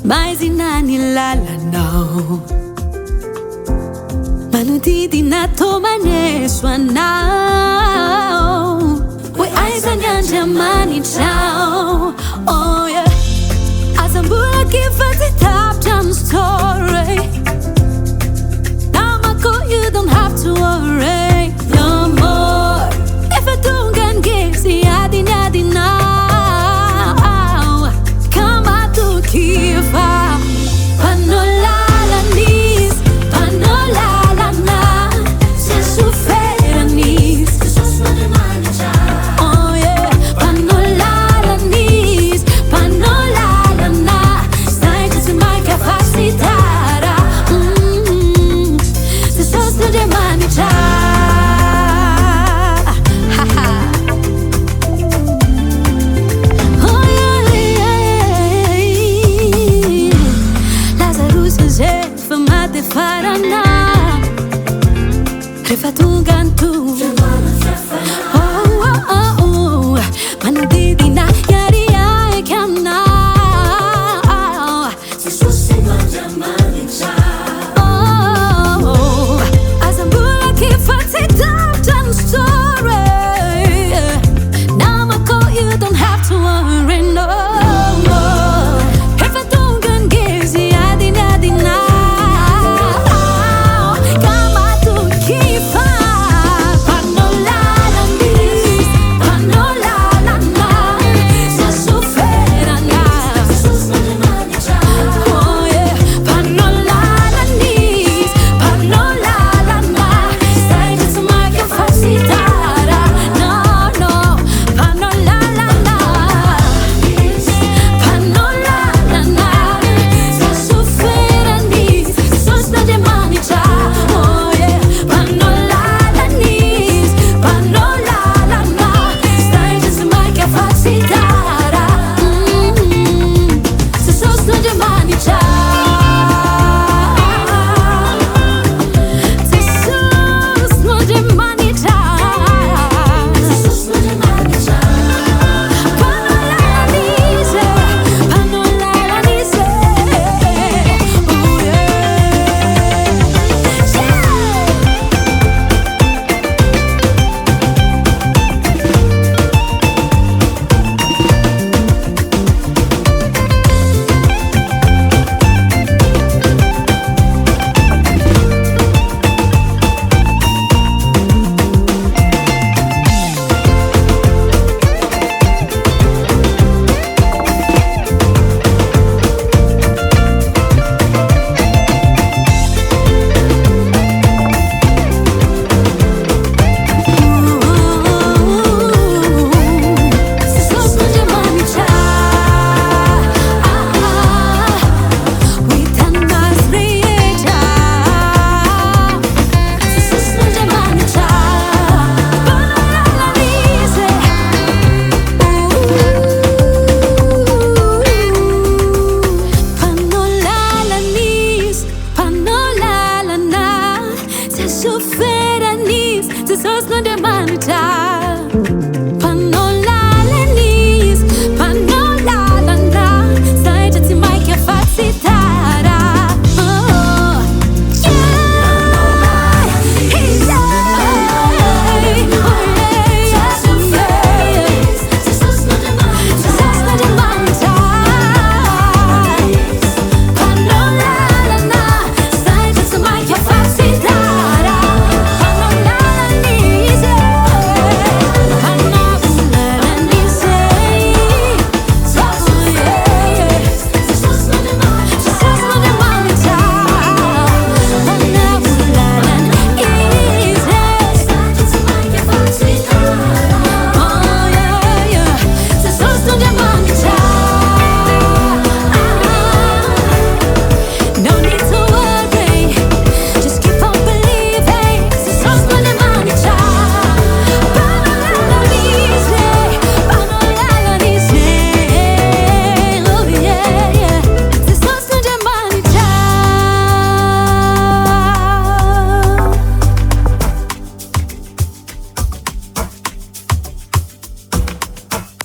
mas inani lalanao manodidina tomaneso anao hoe aiza ny andriamanitrao. Oh yeah, azam-bola fa tsy tapitra amin'ny story. Namako, you don't have to worry no more. Efa tonga ny getsy adinadinao kamatokifa MPANAO lalanis, MPANAO lalana se soferanis. Oh yeah, MPANAO lalanis, MPANAO lalana sai que se mai capacitara se sosna de manita. Farana rehefa tonga